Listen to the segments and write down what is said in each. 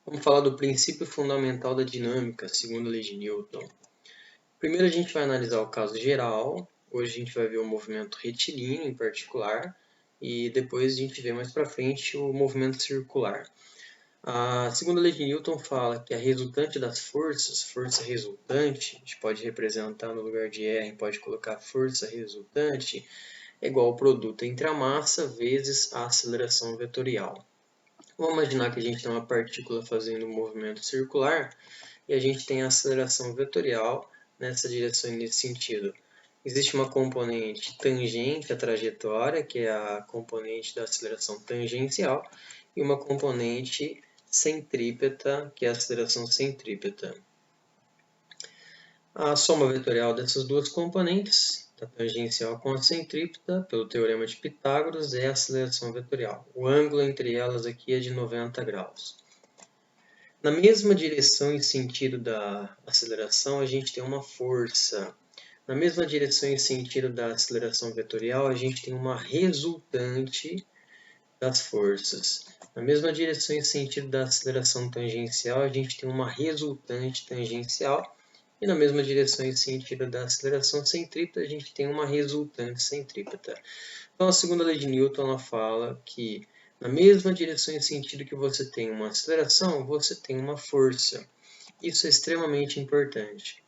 Vamos falar do princípio fundamental da dinâmica, segundo a lei de Newton. Primeiro a gente vai analisar o caso geral, hoje a gente vai ver o movimento retilíneo em particular, e depois a gente vê mais para frente o movimento circular. A segunda lei de Newton fala que a resultante das forças, força resultante, a gente pode representar no lugar de R, pode colocar força resultante, é igual ao produto entre a massa vezes a aceleração vetorial. Vamos imaginar que a gente tem uma partícula fazendo um movimento circular e a gente tem a aceleração vetorial nessa direção e nesse sentido. Existe uma componente tangente à trajetória, que é a componente da aceleração tangencial, e uma componente centrípeta, que é a aceleração centrípeta. A soma vetorial dessas duas componentes, da tangencial com a centrípeta, pelo teorema de Pitágoras, é a aceleração vetorial. O ângulo entre elas aqui é de 90 graus. Na mesma direção e sentido da aceleração, a gente tem uma força. Na mesma direção e sentido da aceleração vetorial, a gente tem uma resultante das forças. Na mesma direção e sentido da aceleração tangencial, a gente tem uma resultante tangencial. E na mesma direção e sentido da aceleração centrípeta, a gente tem uma resultante centrípeta. Então, a segunda lei de Newton ela fala que na mesma direção e sentido que você tem uma aceleração, você tem uma força. Isso é extremamente importante.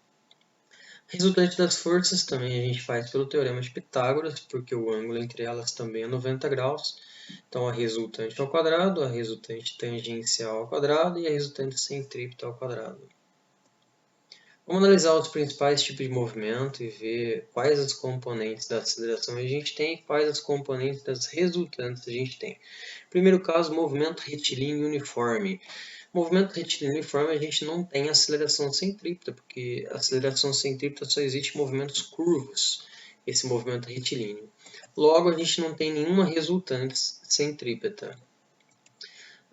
Resultante das forças também a gente faz pelo teorema de Pitágoras, porque o ângulo entre elas também é 90 graus. Então, a resultante ao quadrado, a resultante tangencial ao quadrado e a resultante centrípeta ao quadrado. Vamos analisar os principais tipos de movimento e ver quais as componentes da aceleração a gente tem e quais as componentes das resultantes a gente tem. Primeiro caso, movimento retilíneo uniforme. Movimento retilíneo uniforme a gente não tem aceleração centrípeta, porque a aceleração centrípeta só existe em movimentos curvos, esse movimento retilíneo. Logo, a gente não tem nenhuma resultante centrípeta.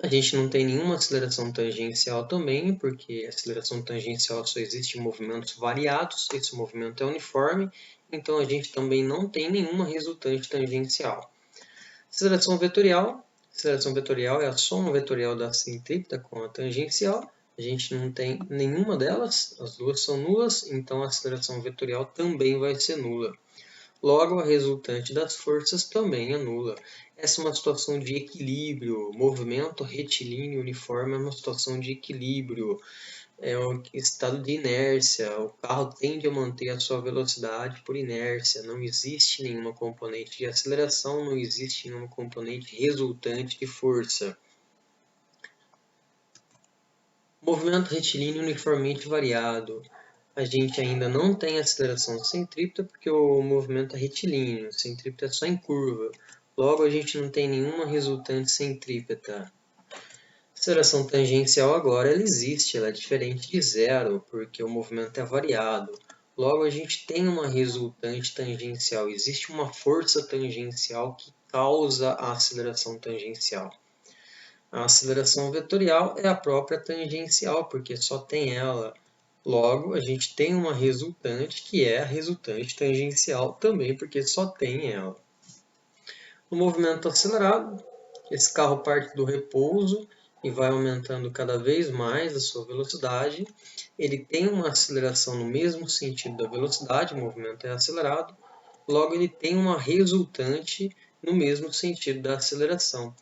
A gente não tem nenhuma aceleração tangencial também, porque a aceleração tangencial só existe em movimentos variados, esse movimento é uniforme, então a gente também não tem nenhuma resultante tangencial. Aceleração vetorial é a soma vetorial da centrípeta com a tangencial, a gente não tem nenhuma delas, as duas são nulas, então a aceleração vetorial também vai ser nula. Logo, a resultante das forças também é nula. Essa é uma situação de equilíbrio. Movimento retilíneo uniforme é uma situação de equilíbrio. É um estado de inércia. O carro tende a manter a sua velocidade por inércia. Não existe nenhuma componente de aceleração, não existe nenhuma componente resultante de força. Movimento retilíneo uniformemente variado. A gente ainda não tem aceleração centrípeta porque o movimento é retilíneo, centrípeta é só em curva. Logo, a gente não tem nenhuma resultante centrípeta. Aceleração tangencial agora ela existe, ela é diferente de zero, porque o movimento é variado. Logo, a gente tem uma resultante tangencial, existe uma força tangencial que causa a aceleração tangencial. A aceleração vetorial é a própria tangencial, porque só tem ela. Logo, a gente tem uma resultante que é a resultante tangencial também, porque só tem ela. No movimento acelerado, esse carro parte do repouso e vai aumentando cada vez mais a sua velocidade. Ele tem uma aceleração no mesmo sentido da velocidade, o movimento é acelerado. Logo, ele tem uma resultante no mesmo sentido da aceleração.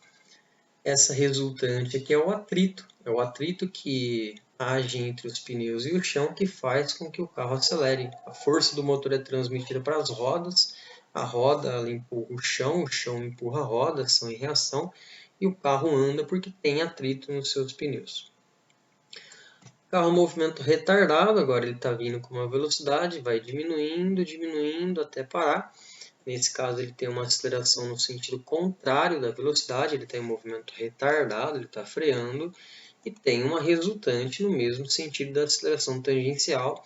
Essa resultante aqui é o atrito que age entre os pneus e o chão que faz com que o carro acelere. A força do motor é transmitida para as rodas, a roda ela empurra o chão empurra a roda, são em reação, e o carro anda porque tem atrito nos seus pneus. O carro movimento retardado, agora ele está vindo com uma velocidade, vai diminuindo até parar. Nesse caso, ele tem uma aceleração no sentido contrário da velocidade, ele tem um movimento retardado, ele está freando, e tem uma resultante no mesmo sentido da aceleração tangencial,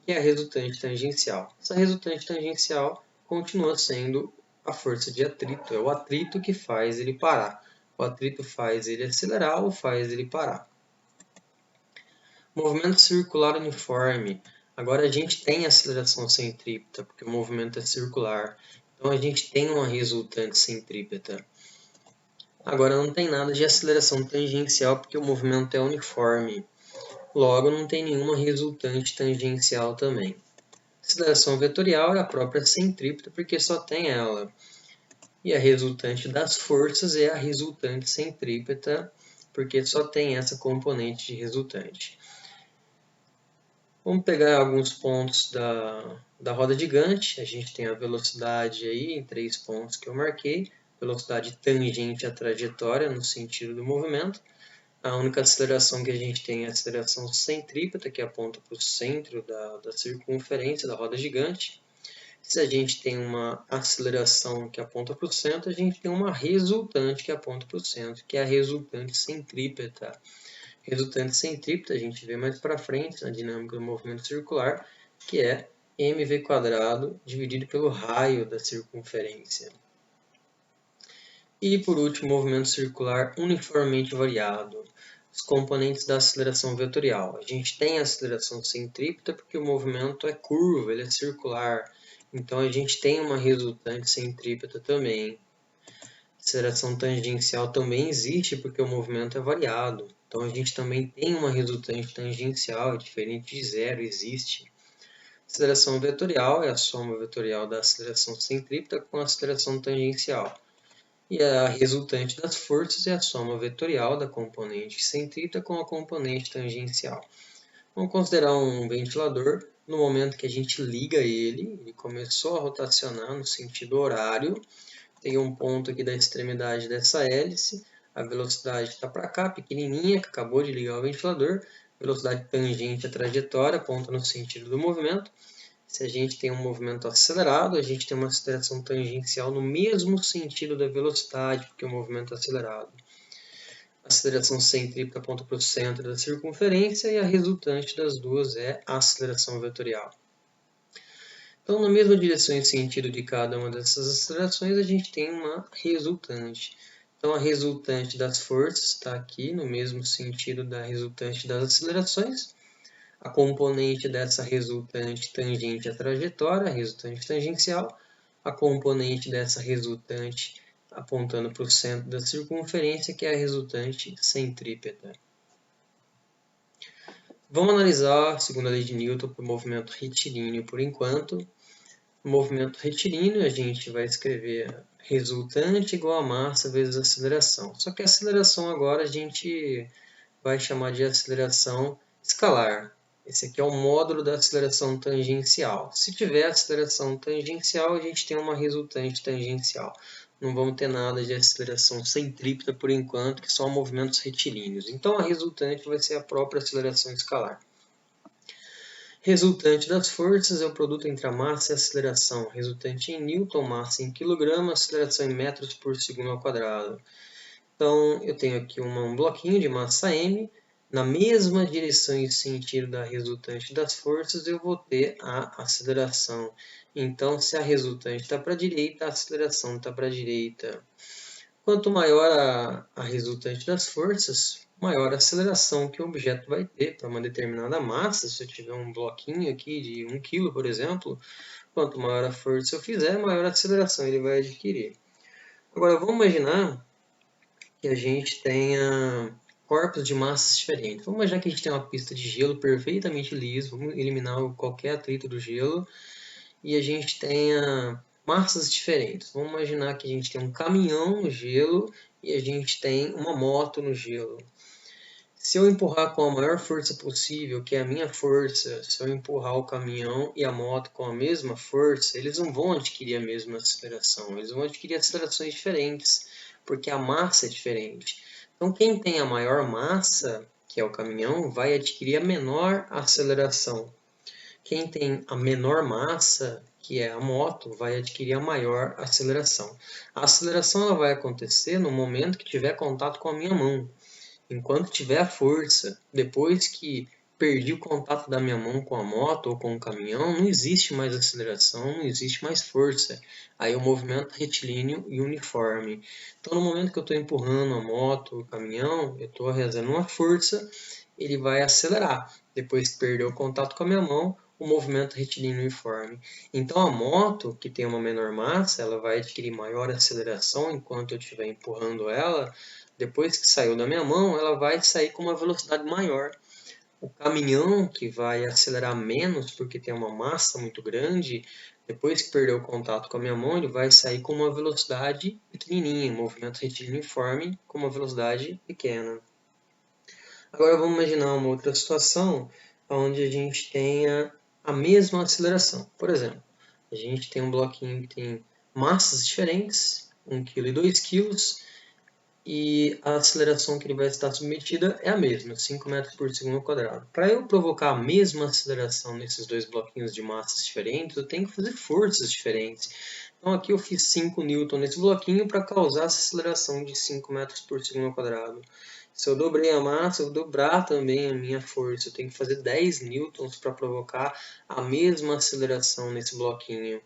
que é a resultante tangencial. Essa resultante tangencial continua sendo a força de atrito, é o atrito que faz ele parar. O atrito faz ele acelerar ou faz ele parar. Movimento circular uniforme. Agora a gente tem aceleração centrípeta, porque o movimento é circular. Então a gente tem uma resultante centrípeta. Agora não tem nada de aceleração tangencial porque o movimento é uniforme. Logo, não tem nenhuma resultante tangencial também. Aceleração vetorial é a própria centrípeta porque só tem ela. E a resultante das forças é a resultante centrípeta porque só tem essa componente de resultante. Vamos pegar alguns pontos da roda gigante. A gente tem a velocidade aí em 3 pontos que eu marquei. Velocidade tangente à trajetória no sentido do movimento. A única aceleração que a gente tem é a aceleração centrípeta, que aponta para o centro da circunferência da roda gigante. Se a gente tem uma aceleração que aponta para o centro, a gente tem uma resultante que aponta para o centro, que é a resultante centrípeta. Resultante centrípeta a gente vê mais para frente na dinâmica do movimento circular, que é mv² dividido pelo raio da circunferência. E por último, movimento circular uniformemente variado. Os componentes da aceleração vetorial. A gente tem a aceleração centrípeta porque o movimento é curvo, ele é circular. Então a gente tem uma resultante centrípeta também. Aceleração tangencial também existe porque o movimento é variado. Então a gente também tem uma resultante tangencial, é diferente de zero, existe. Aceleração vetorial é a soma vetorial da aceleração centrípeta com a aceleração tangencial. E a resultante das forças é a soma vetorial da componente centrípeta com a componente tangencial. Vamos considerar um ventilador. No momento que a gente liga ele começou a rotacionar no sentido horário. Tem um ponto aqui da extremidade dessa hélice, a velocidade está para cá, pequenininha, que acabou de ligar o ventilador, velocidade tangente à trajetória, aponta no sentido do movimento. Se a gente tem um movimento acelerado, a gente tem uma aceleração tangencial no mesmo sentido da velocidade, porque o movimento é acelerado. A aceleração centrípeta aponta para o centro da circunferência e a resultante das duas é a aceleração vetorial. Então, na mesma direção e sentido de cada uma dessas acelerações, a gente tem uma resultante. Então, a resultante das forças está aqui, no mesmo sentido da resultante das acelerações. A componente dessa resultante tangente à trajetória, a resultante tangencial. A componente dessa resultante apontando para o centro da circunferência, que é a resultante centrípeta. Vamos analisar, segundo a lei de Newton, para o movimento retilíneo por enquanto. No movimento retilíneo, a gente vai escrever resultante igual a massa vezes aceleração. Só que a aceleração agora a gente vai chamar de aceleração escalar. Esse aqui é o módulo da aceleração tangencial. Se tiver aceleração tangencial, a gente tem uma resultante tangencial. Não vamos ter nada de aceleração centrípeta por enquanto, que são movimentos retilíneos. Então, a resultante vai ser a própria aceleração escalar. Resultante das forças é o produto entre a massa e a aceleração. Resultante em Newton, massa em quilograma, aceleração em metros por segundo ao quadrado. Então, eu tenho aqui um bloquinho de massa m. Na mesma direção e sentido da resultante das forças, eu vou ter a aceleração. Então, se a resultante está para a direita, a aceleração está para a direita. Quanto maior a resultante das forças, maior a aceleração que o objeto vai ter para uma determinada massa. Se eu tiver um bloquinho aqui de 1 kg, por exemplo, quanto maior a força eu fizer, maior a aceleração ele vai adquirir. Agora, vamos imaginar que a gente tenha corpos de massas diferentes. Vamos imaginar que a gente tem uma pista de gelo perfeitamente liso, vamos eliminar qualquer atrito do gelo, e a gente tenha massas diferentes. Vamos imaginar que a gente tem um caminhão no gelo e a gente tem uma moto no gelo. Se eu empurrar com a maior força possível, que é a minha força, se eu empurrar o caminhão e a moto com a mesma força, eles não vão adquirir a mesma aceleração, eles vão adquirir acelerações diferentes, porque a massa é diferente. Então, quem tem a maior massa, que é o caminhão, vai adquirir a menor aceleração. Quem tem a menor massa, que é a moto, vai adquirir a maior aceleração. A aceleração ela vai acontecer no momento que tiver contato com a minha mão. Enquanto tiver a força, depois que perdi o contato da minha mão com a moto ou com o caminhão, não existe mais aceleração, não existe mais força. Aí o movimento é retilíneo e uniforme. Então, no momento que eu estou empurrando a moto, o caminhão, eu estou realizando uma força, ele vai acelerar. Depois que perdeu o contato com a minha mão, o movimento retilíneo uniforme. Então a moto, que tem uma menor massa, ela vai adquirir maior aceleração enquanto eu estiver empurrando ela. Depois que saiu da minha mão, ela vai sair com uma velocidade maior. O caminhão, que vai acelerar menos porque tem uma massa muito grande, depois que perdeu o contato com a minha mão, ele vai sair com uma velocidade pequenininha, movimento retilíneo uniforme com uma velocidade pequena. Agora vamos imaginar uma outra situação onde a gente tenha a mesma aceleração. Por exemplo, a gente tem um bloquinho que tem massas diferentes, 1 kg e 2 kg, e a aceleração que ele vai estar submetida é a mesma, 5 metros por segundo ao quadrado. Para eu provocar a mesma aceleração nesses dois bloquinhos de massas diferentes, eu tenho que fazer forças diferentes. Então aqui eu fiz 5 N nesse bloquinho para causar essa aceleração de 5 metros por segundo ao quadrado. Se eu dobrei a massa, eu vou dobrar também a minha força. Eu tenho que fazer 10 N para provocar a mesma aceleração nesse bloquinho.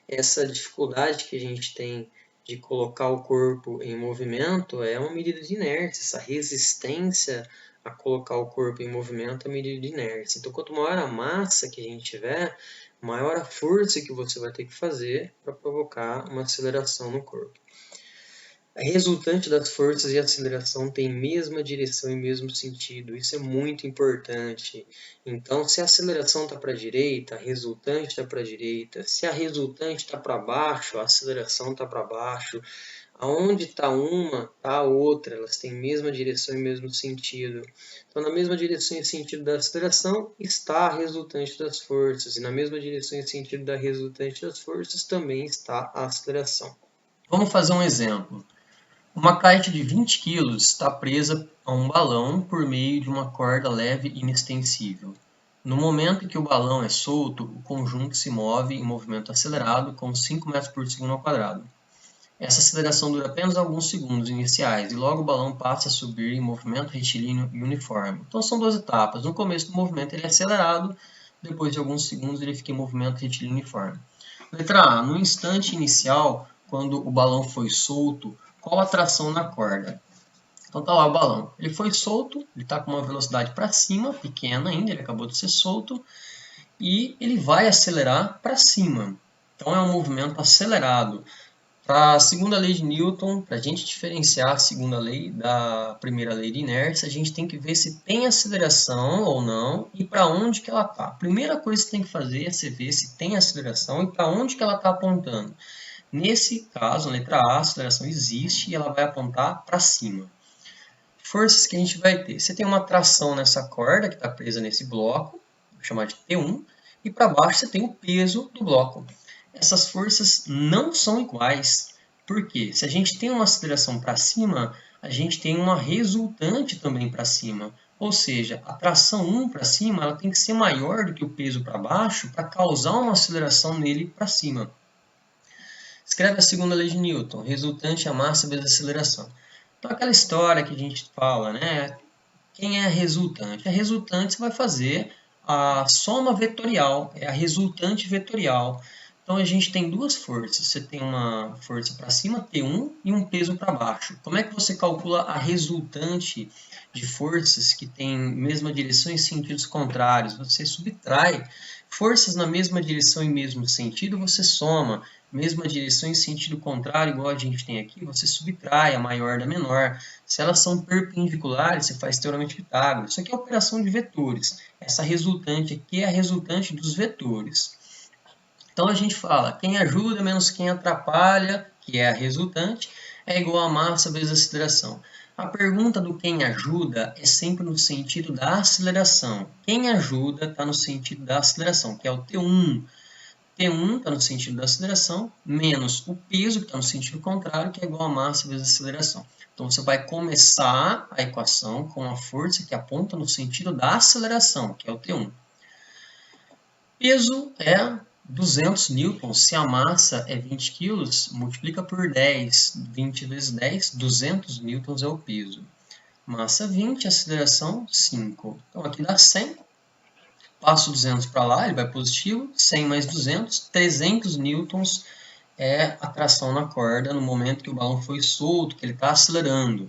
Essa dificuldade que a gente tem de colocar o corpo em movimento é uma medida de inércia. Essa resistência a colocar o corpo em movimento é uma medida de inércia. Então, quanto maior a massa que a gente tiver, maior a força que você vai ter que fazer para provocar uma aceleração no corpo. A resultante das forças e aceleração tem mesma direção e mesmo sentido. Isso é muito importante. Então, se a aceleração está para a direita, a resultante está para a direita. Se a resultante está para baixo, a aceleração está para baixo. Aonde está uma, está a outra. Elas têm mesma direção e mesmo sentido. Então, na mesma direção e sentido da aceleração está a resultante das forças. E na mesma direção e sentido da resultante das forças também está a aceleração. Vamos fazer um exemplo. Uma caixa de 20 kg está presa a um balão por meio de uma corda leve e inextensível. No momento em que o balão é solto, o conjunto se move em movimento acelerado com 5 metros por segundo ao quadrado. Essa aceleração dura apenas alguns segundos iniciais e logo o balão passa a subir em movimento retilíneo e uniforme. Então são duas etapas. No começo do movimento ele é acelerado, depois de alguns segundos ele fica em movimento retilíneo uniforme. Letra A. No instante inicial, quando o balão foi solto, qual a tração na corda? Então tá lá o balão. Ele foi solto, ele está com uma velocidade para cima, pequena ainda, ele acabou de ser solto, e ele vai acelerar para cima. Então é um movimento acelerado. Para a segunda lei de Newton, para a gente diferenciar a segunda lei da primeira lei de inércia, a gente tem que ver se tem aceleração ou não e para onde que ela está. A primeira coisa que você tem que fazer é você ver se tem aceleração e para onde que ela está apontando. Nesse caso, na letra A, a aceleração existe e ela vai apontar para cima. Forças que a gente vai ter. Você tem uma tração nessa corda que está presa nesse bloco, vou chamar de T1, e para baixo você tem o peso do bloco. Essas forças não são iguais. Por quê? Se a gente tem uma aceleração para cima, a gente tem uma resultante também para cima. Ou seja, a tração 1 para cima ela tem que ser maior do que o peso para baixo para causar uma aceleração nele para cima. Escreve a segunda lei de Newton, resultante é a massa vezes a aceleração. Então, aquela história que a gente fala, né? Quem é a resultante? A resultante você vai fazer a soma vetorial, é a resultante vetorial. Então, a gente tem duas forças. Você tem uma força para cima, T1, e um peso para baixo. Como é que você calcula a resultante de forças que têm mesma direção e sentidos contrários? Você subtrai forças na mesma direção e mesmo sentido, você soma. Mesma direção e sentido contrário, igual a gente tem aqui, você subtrai a maior da menor. Se elas são perpendiculares, você faz teorema de Pitágoras. Isso aqui é operação de vetores. Essa resultante aqui é a resultante dos vetores. Então a gente fala, quem ajuda menos quem atrapalha, que é a resultante, é igual a massa vezes a aceleração. A pergunta do quem ajuda é sempre no sentido da aceleração. Quem ajuda está no sentido da aceleração, que é o T1. T1 está no sentido da aceleração, menos o peso, que está no sentido contrário, que é igual a massa vezes a aceleração. Então, você vai começar a equação com a força que aponta no sentido da aceleração, que é o T1. Peso é 200 newtons. Se a massa é 20 kg, multiplica por 10. 20 vezes 10, 200 newtons é o peso. Massa 20, aceleração 5. Então, aqui dá 100. Passo 200 para lá, ele vai positivo, 100 mais 200, 300 newtons é a tração na corda no momento que o balão foi solto, que ele está acelerando.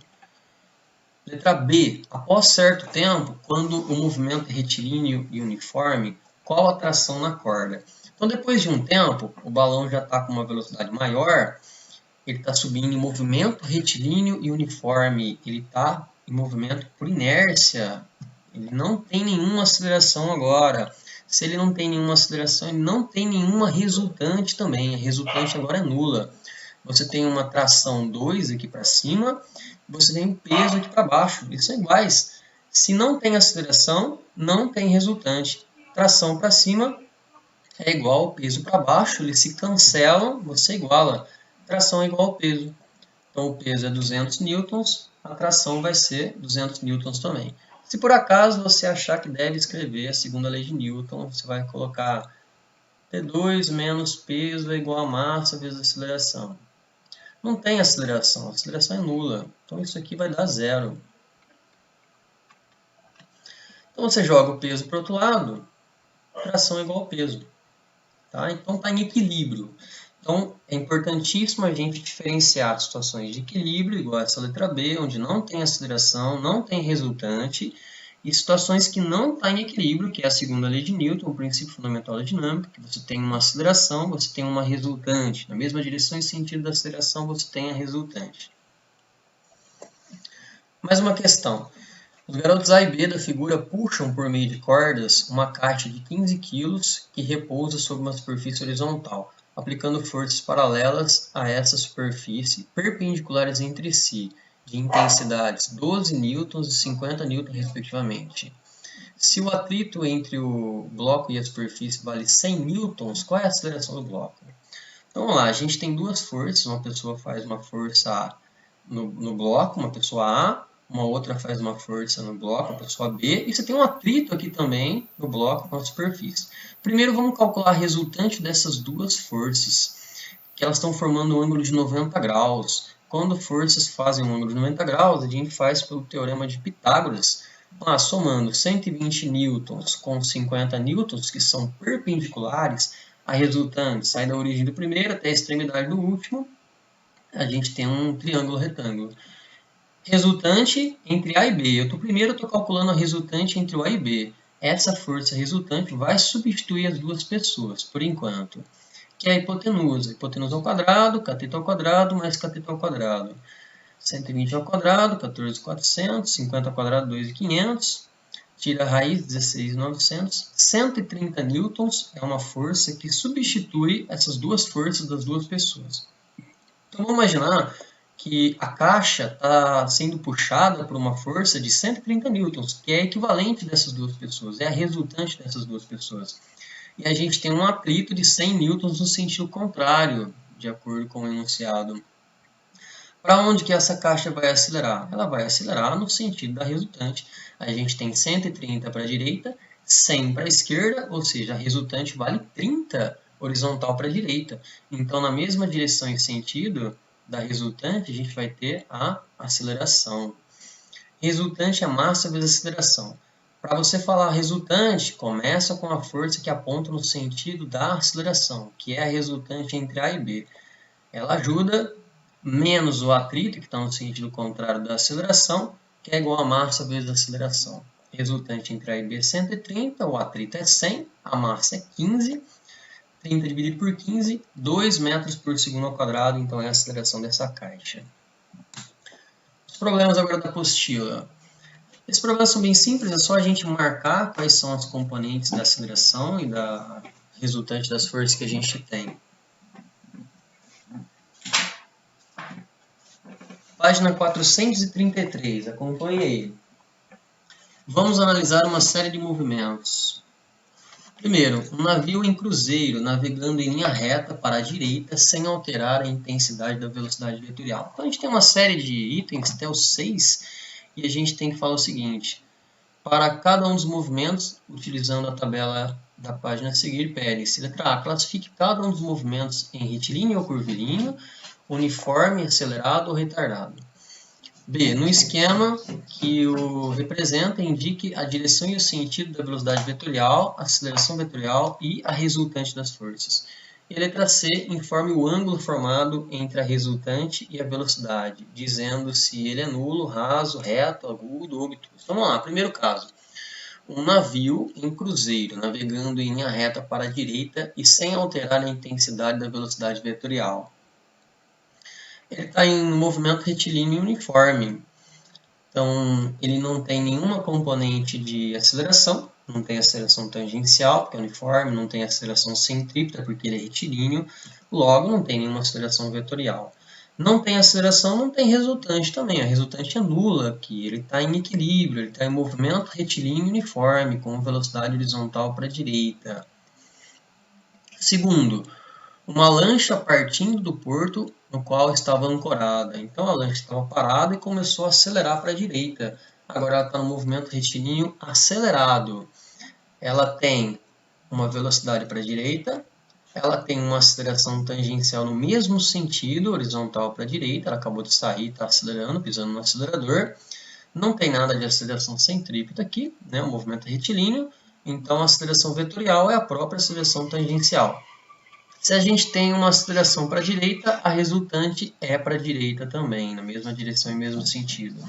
Letra B. Após certo tempo, quando o movimento é retilíneo e uniforme, qual a tração na corda. Então, depois de um tempo, o balão já está com uma velocidade maior, ele está subindo em movimento retilíneo e uniforme, ele está em movimento por inércia, ele não tem nenhuma aceleração agora. Se ele não tem nenhuma aceleração, ele não tem nenhuma resultante também, a resultante agora é nula. Você tem uma tração 2 aqui para cima, você tem um peso aqui para baixo, eles são iguais. Se não tem aceleração, não tem resultante. Tração para cima é igual ao peso para baixo, eles se cancelam, você iguala. Tração é igual ao peso. Então, o peso é 200 newtons, a tração vai ser 200 newtons também. Se por acaso você achar que deve escrever a segunda lei de Newton, você vai colocar T2 menos peso é igual a massa vezes aceleração. Não tem aceleração, a aceleração é nula. Então, isso aqui vai dar zero. Então, você joga o peso para o outro lado, tração é igual ao peso. Tá? Então, está em equilíbrio. Então, é importantíssimo a gente diferenciar situações de equilíbrio, igual essa letra B, onde não tem aceleração, não tem resultante, e situações que não estão em equilíbrio, que é a segunda lei de Newton, o princípio fundamental da dinâmica, que você tem uma aceleração, você tem uma resultante. Na mesma direção e sentido da aceleração, você tem a resultante. Mais uma questão. Os garotos A e B da figura puxam por meio de cordas uma caixa de 15 kg que repousa sobre uma superfície horizontal, aplicando forças paralelas a essa superfície, perpendiculares entre si, de intensidades 12 newtons e 50 newtons respectivamente. Se o atrito entre o bloco e a superfície vale 100 newtons, qual é a aceleração do bloco? Então vamos lá, a gente tem duas forças, uma pessoa faz uma força no bloco, uma pessoa A, uma outra faz uma força no bloco, a pessoa B, e você tem um atrito aqui também no bloco com a superfície. Primeiro vamos calcular a resultante dessas duas forças, que elas estão formando um ângulo de 90 graus. Quando forças fazem um ângulo de 90 graus, a gente faz pelo teorema de Pitágoras, somando 120 newtons com 50 newtons, que são perpendiculares, a resultante sai da origem do primeiro até a extremidade do último, a gente tem um triângulo retângulo. Resultante entre A e B. Primeiro eu estou calculando a resultante entre o A e B. Essa força resultante vai substituir as duas pessoas, por enquanto. Que é a hipotenusa. Hipotenusa ao quadrado, cateto ao quadrado, mais cateto ao quadrado. 120 ao quadrado, 14.400. 50 ao quadrado, 2.500. Tira a raiz, 16.900. 130 newtons é uma força que substitui essas duas forças das duas pessoas. Então, vamos imaginar que a caixa está sendo puxada por uma força de 130 newtons, que é equivalente dessas duas pessoas, é a resultante dessas duas pessoas. E a gente tem um atrito de 100 newtons no sentido contrário, de acordo com o enunciado. Para onde que essa caixa vai acelerar? Ela vai acelerar no sentido da resultante. A gente tem 130 para a direita, 100 para a esquerda, ou seja, a resultante vale 30 horizontal para a direita. Então, na mesma direção e sentido da resultante, a gente vai ter a aceleração. Resultante é massa vezes aceleração. Para você falar resultante, começa com a força que aponta no sentido da aceleração, que é a resultante entre A e B. Ela ajuda menos o atrito, que está no sentido contrário da aceleração, que é igual a massa vezes aceleração. Resultante entre A e B é 130, o atrito é 100, a massa é 15, 30 dividido por 15, 2 metros por segundo ao quadrado, então é a aceleração dessa caixa. Os problemas agora da apostila. Esses problemas são bem simples, é só a gente marcar quais são as componentes da aceleração e da resultante das forças que a gente tem. Página 433, acompanhe aí. Vamos analisar uma série de movimentos. Primeiro, um navio em cruzeiro navegando em linha reta para a direita sem alterar a intensidade da velocidade vetorial. Então a gente tem uma série de itens, até os 6, e a gente tem que falar o seguinte. Para cada um dos movimentos, utilizando a tabela da página a seguir, pede-se. Letra A, classifique cada um dos movimentos em retilíneo ou curvilíneo, uniforme, acelerado ou retardado. B, no esquema que o representa, indique a direção e o sentido da velocidade vetorial, aceleração vetorial e a resultante das forças. E a letra C, informe o ângulo formado entre a resultante e a velocidade, dizendo se ele é nulo, raso, reto, agudo ou obtuso. Então vamos lá, primeiro caso. um navio em cruzeiro, navegando em linha reta para a direita e sem alterar a intensidade da velocidade vetorial. Ele está em movimento retilíneo uniforme, então ele não tem nenhuma componente de aceleração, não tem aceleração tangencial, porque é uniforme, não tem aceleração centrípeta, porque ele é retilíneo, logo não tem nenhuma aceleração vetorial. Não tem aceleração, não tem resultante também. A resultante é nula aqui. Ele está em equilíbrio, ele está em movimento retilíneo uniforme, com velocidade horizontal para a direita. Segundo, uma lancha partindo do porto no qual estava ancorada. Então a lancha estava parada e começou a acelerar para a direita. Agora ela está no movimento retilíneo acelerado. Ela tem uma velocidade para a direita. Ela tem uma aceleração tangencial no mesmo sentido, horizontal para a direita. Ela acabou de sair, está acelerando, pisando no acelerador. Não tem nada de aceleração centrípeta aqui, né? O movimento é retilíneo. Então a aceleração vetorial é a própria aceleração tangencial. Se a gente tem uma aceleração para a direita, a resultante é para a direita também, na mesma direção e mesmo sentido.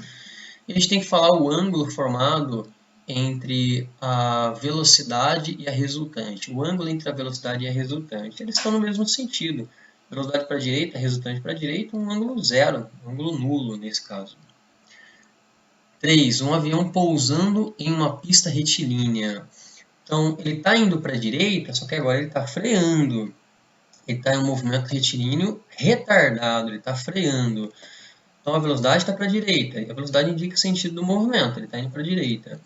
E a gente tem que falar o ângulo formado entre a velocidade e a resultante. O ângulo entre a velocidade e a resultante, eles estão no mesmo sentido. Velocidade para a direita, resultante para a direita, um ângulo zero, um ângulo nulo nesse caso. 3. Um avião pousando em uma pista retilínea. Então, ele está indo para a direita, só que agora ele está freando. Ele está em um movimento retilíneo retardado, ele está freando. Então, a velocidade está para a direita, e a velocidade indica o sentido do movimento, ele está indo para a direita.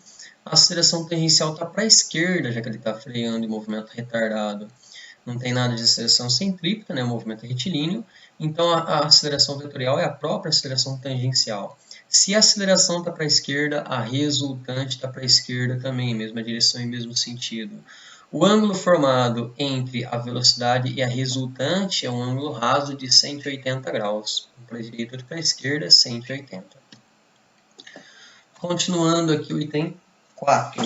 A aceleração tangencial está para a esquerda, já que ele está freando em movimento retardado. Não tem nada de aceleração centrípeta, né? O movimento é retilíneo. Então, a aceleração vetorial é a própria aceleração tangencial. Se a aceleração está para a esquerda, a resultante está para a esquerda também, mesma direção e mesmo sentido. O ângulo formado entre a velocidade e a resultante é um ângulo raso de 180 graus. Para a direita e para a esquerda, 180. Continuando aqui o item 4.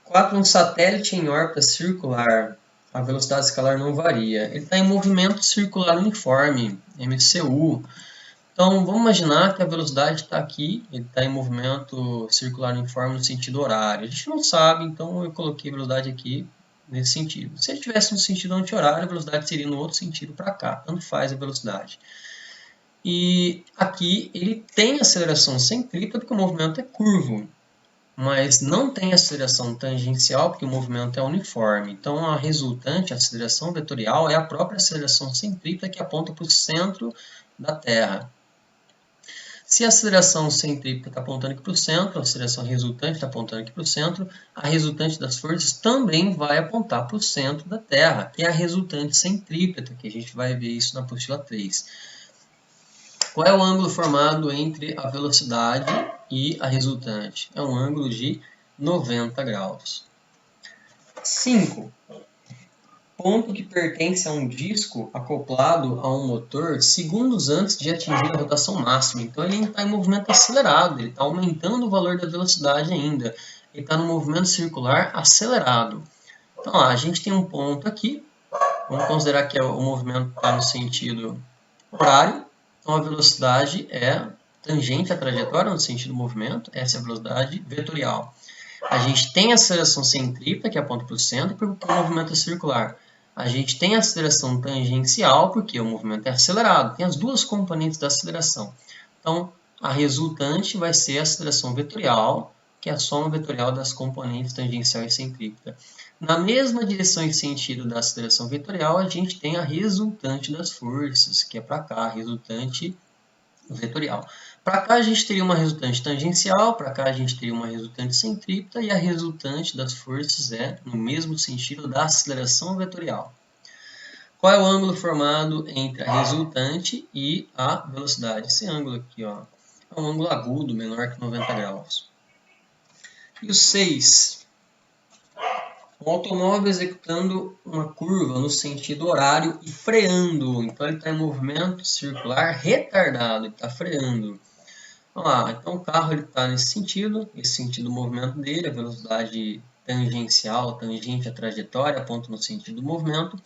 4. Um satélite em órbita circular. A velocidade escalar não varia. Ele está em movimento circular uniforme, MCU. Então, vamos imaginar que a velocidade está aqui, ele está em movimento circular uniforme no sentido horário. A gente não sabe, então eu coloquei a velocidade aqui nesse sentido. Se ele estivesse no sentido anti-horário, a velocidade seria no outro sentido para cá. Tanto faz a velocidade. E aqui ele tem aceleração centrípeta porque o movimento é curvo, mas não tem aceleração tangencial porque o movimento é uniforme. Então, a resultante, a aceleração vetorial, é a própria aceleração centrípeta que aponta para o centro da Terra. Se a aceleração centrípeta está apontando aqui para o centro, a aceleração resultante está apontando aqui para o centro, a resultante das forças também vai apontar para o centro da Terra, que é a resultante centrípeta, que a gente vai ver isso na apostila 3. Qual é o ângulo formado entre a velocidade e a resultante? É um ângulo de 90 graus. 5. Ponto que pertence a um disco acoplado a um motor segundos antes de atingir a rotação máxima. Então ele está em movimento acelerado, ele está aumentando o valor da velocidade ainda. Ele está no movimento circular acelerado. Então a gente tem um ponto aqui, vamos considerar que o movimento está no sentido horário. Então a velocidade é tangente à trajetória no sentido do movimento, essa é a velocidade vetorial. A gente tem a aceleração centrípeta, que aponta para o centro, porque o movimento é circular. A gente tem a aceleração tangencial, porque o movimento é acelerado. Tem as duas componentes da aceleração. Então, a resultante vai ser a aceleração vetorial, que é a soma vetorial das componentes tangencial e centrípeta. Na mesma direção e sentido da aceleração vetorial, a gente tem a resultante das forças, que é para cá, a resultante vetorial. Para cá a gente teria uma resultante tangencial, para cá a gente teria uma resultante centrípeta e a resultante das forças é no mesmo sentido da aceleração vetorial. Qual é o ângulo formado entre a resultante e a velocidade? Esse ângulo aqui, ó, é um ângulo agudo, menor que 90 graus. E o 6. Um automóvel executando uma curva no sentido horário e freando. Então ele está em movimento circular retardado, ele está freando. Vamos lá, então o carro está nesse sentido, esse sentido do movimento dele, a velocidade tangencial, tangente à trajetória, aponta no sentido do movimento.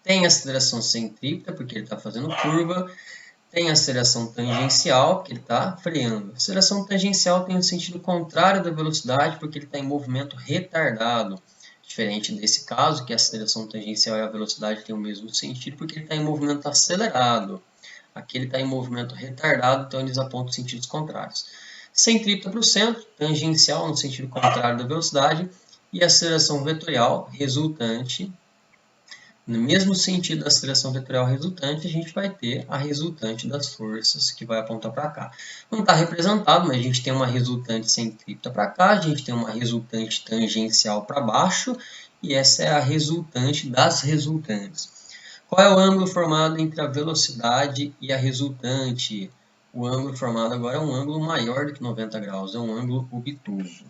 Tem aceleração centrípeta, porque ele está fazendo curva. Tem a aceleração tangencial, que ele está freando. A aceleração tangencial tem um sentido contrário da velocidade, porque ele está em movimento retardado. Diferente desse caso, que a aceleração tangencial e a velocidade têm o mesmo sentido, porque ele está em movimento acelerado. Aqui ele está em movimento retardado, então eles apontam sentidos contrários. Centrípeta para o centro, tangencial no sentido contrário da velocidade, e a aceleração vetorial resultante. No mesmo sentido da aceleração vetorial resultante, a gente vai ter a resultante das forças, que vai apontar para cá. Não está representado, mas a gente tem uma resultante centrípeta para cá, a gente tem uma resultante tangencial para baixo, e essa é a resultante das resultantes. Qual é o ângulo formado entre a velocidade e a resultante? O ângulo formado agora é um ângulo maior do que 90 graus, é um ângulo obtuso.